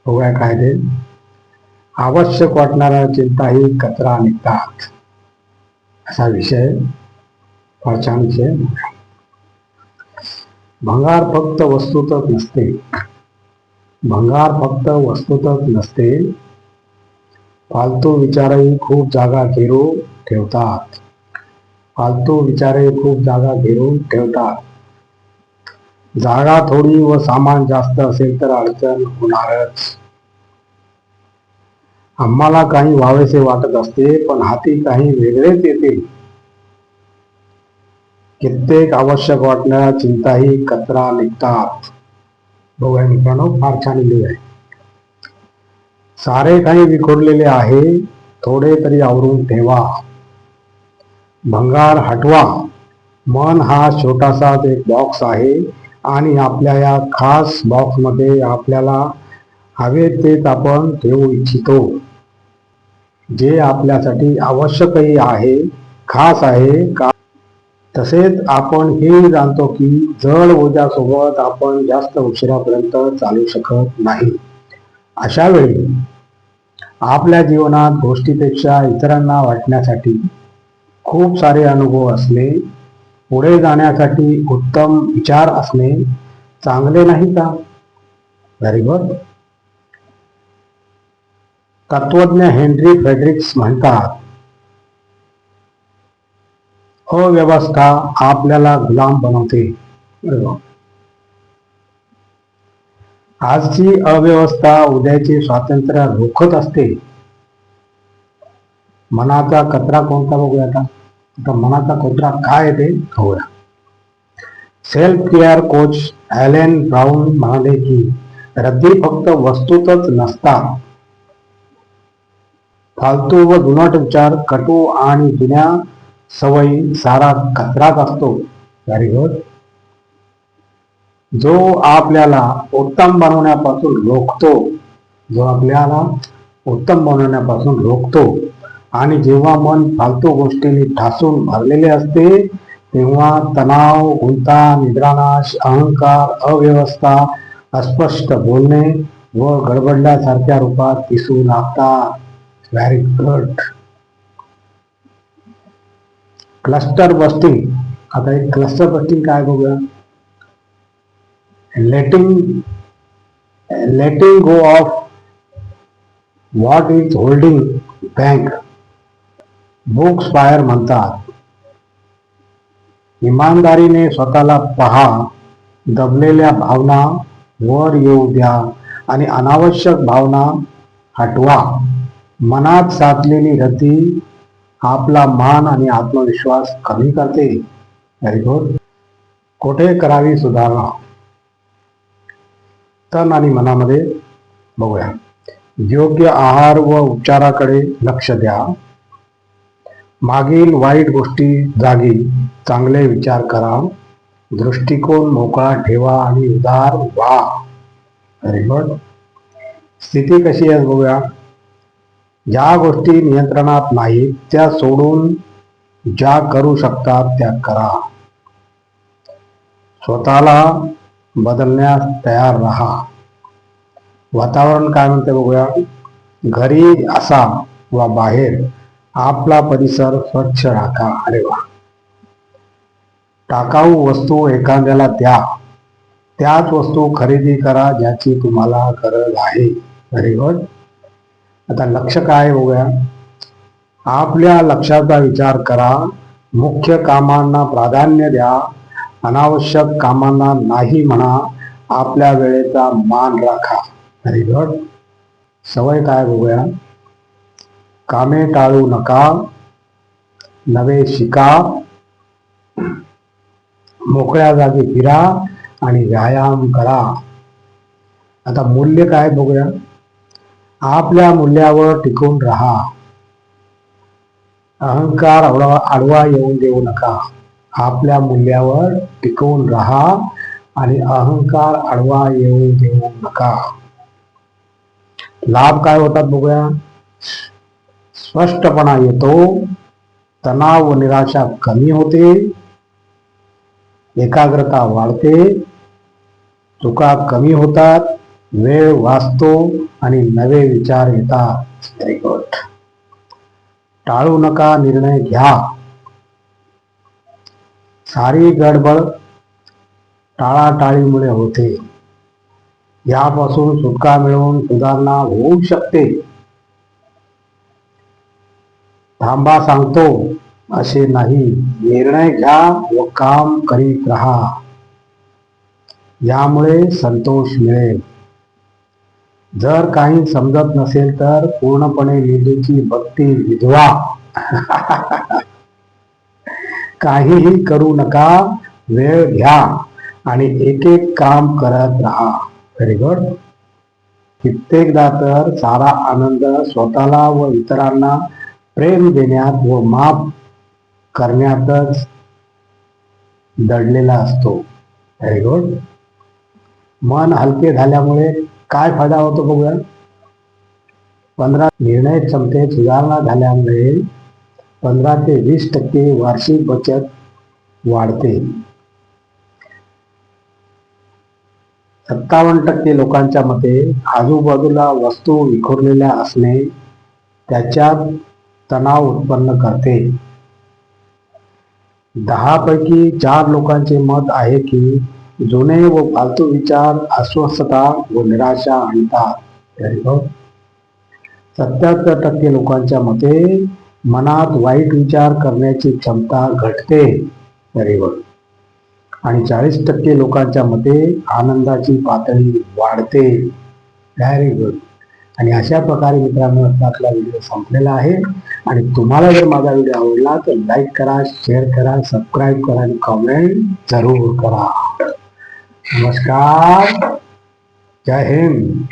बघूया काय ते. आवश्यक वाटणाऱ्या चिंताही कचरा निघतात, असा विषय फार छान विषय. भंगार फक्त वस्तूतच नसते, भंगार फक्त वस्तूतच नसते, फालतू विचारही खूप जागा घेरून ठेवतात, फालतू विचारही खूप जागा घेरून ठेवतात. जागा थोडी व सामान जास्त असेल तर अडचण होणारच. आम्हाला काही व्हावेसे वाटत असते, पण हाती काही वेगळेच येते. कित्येक आवश्यक वाटणाऱ्या चिंताही कचरा निघतात. बघूया मित्रांनो, फार छान लिहिलं आहे. सारे काही विखुरलेले आहे, थोडे तरी आवरून ठेवा. भंगार हटवा. मन हा छोटासाच एक बॉक्स आहे आणि आपल्या या खास बॉक्समध्ये आपल्याला हवे तेच आपण ठेवू इच्छितो. जे आपल्यासाठी आवश्यकही आहे, खास आहे का, तसेच आपण हे जाणतो की जड ओझ्यासोबत आपण जास्त उशिरापर्यंत चालू शकत नाही. अशा वेळी आपल्या जीवनात गोष्टीपेक्षा इतरांना वाटण्यासाठी खूप सारे अनुभव असणे, पुढे जाण्यासाठी उत्तम विचार असणे चांगले नाही का? Very good. तत्वज्ञ हेनरी फ्रेडरिक्स म्हणतात, अव्यवस्था आपल्याला गुलाम बनवते. आजची अव्यवस्था उद्याचे स्वातंत्र्य रोखत असते. मनाचा कचरा कोणता बघूया आता. मनाचा कचरा काय आहे ते बघूया. Self care coach Allen brown म्हणाले की रद्दी फक्त वस्तूतच नसतात, फालतू व जुनाट विचार, कटू आणि जुन्या सवयी सारा कचराच असतो. Very good. जो आपल्याला उत्तम बनवण्यापासून रोखतो, जो आपल्याला उत्तम बनवण्यापासून रोखतो. आणि जेव्हा मन फालतू गोष्टींनी ठासून भरलेले असते, तेव्हा तणाव, गुंता, निद्रानाश, अहंकार, अव्यवस्था, अस्पष्ट बोलणे व गडबडल्यासारख्या रूपात दिसू लागतात. Very good. Cluster busting. आता एक क्लस्टर बस्टिंग काय बघूया. Letting go of what is holding back. बुक्स फायर म्हणतात, इमानदारीने स्वतःला पहा, दबलेल्या भावना वर येऊ द्या आणि अनावश्यक भावना हटवा. मनात साचलेली रद्दी आपला मान आणि आत्मविश्वास कमी करते. Very good. कुठे करावी सुधारणा. तन आणि मनामध्ये बघूया. योग्य आहार व उपचाराकडे लक्ष द्या. मागील वाईट गोष्टी जागी चांगले विचार करा. दृष्टिकोन मोकळा ठेवा आणि उदार व्हा. Very good. स्थिती कशी आहे बघूया. ज्या गोष्टी नियंत्रणात नाहीत त्या सोडून ज्या करू शकतात त्या करा. स्वतःला बदलण्यास तयार राहा. वातावरण काय म्हणते बघूया. घरी असा वा बाहेर आपला परिसर स्वच्छ राखा. अरे वा. टाकाऊ वस्तू एखाद्याला द्या. त्याच वस्तू खरेदी करा ज्याची तुम्हाला गरज आहे. Very good. आता लक्ष काय बघूया. आपल्या लक्ष्याचा विचार करा. मुख्य कामांना प्राधान्य द्या. अनावश्यक कामांना नाही म्हणा. आपल्या वेळेचा मान राखा. Very good. सवय काय बघूया. कामे टाळू नका, नवे शिका, मोकळ्या जागी फिरा आणि व्यायाम करा. आता मूल्य काय बघूया. आपल्या मूल्यावर टिकून राहा. अहंकार आडवा येऊन देऊ नका. आपल्या मूल्यावर टिकून राहा आणि अहंकार आडवा येऊ देऊ नका. लाभ काय होतात बघूया. स्पष्टपणा येतो, तणाव व निराशा कमी होते, एकाग्रता वाढते, चुका कमी होतात, वेळ वाचतो आणि नवे विचार येतात. Very good. टाळू नका, निर्णय घ्या. सारी गडबड टाळाटाळीमुळे होते. यापासून सुटका मिळवून सुधारणा होऊ शकते. थांबा सांगतो असे नाही, निर्णय घ्या व काम करीत राहा. यामुळे संतोष मिळेल. जर काही समजत नसेल तर पूर्णपणे मेंदूची बत्ती विझवा. काहीही करू नका, वेळ घ्या आणि एक एक काम करत राहा. Very good. कित्येकदा तर सारा आनंद स्वतःला व इतरांना प्रेम देण्यात व माफ करण्यातच दडलेला असतो. Very good. मन हलके झाल्यामुळे काय फायदा होतो बघूया. निर्णय क्षमतेत सुधारणा झाल्यामुळे 15 ते 20% वार्षिक बचत वाढते. 57% लोकांच्या मते आजूबाजूला वस्तू विखुरलेल्या असणे त्याच्यात तणाव उत्पन्न करते. 10 पैकी 4 लोकांचे मत आहे की जुने व फालतू विचार अस्वस्थता व निराशा आणतात. 77% लोकांच्या मते मनात वाईट विचार करण्याची क्षमता घटते. Very good. आणि 40% लोकांच्या मते आनंदाची पातळी वाढते. Very good. आणि अशा प्रकारे मित्रांनो आपला व्हिडिओ संपलेला आहे. आणि तुम्हाला जर माझा व्हिडिओ आवडला तर लाईक करा, शेअर करा, सबस्क्राईब करा आणि कमेंट जरूर करा. नमस्कार. जय हिंद.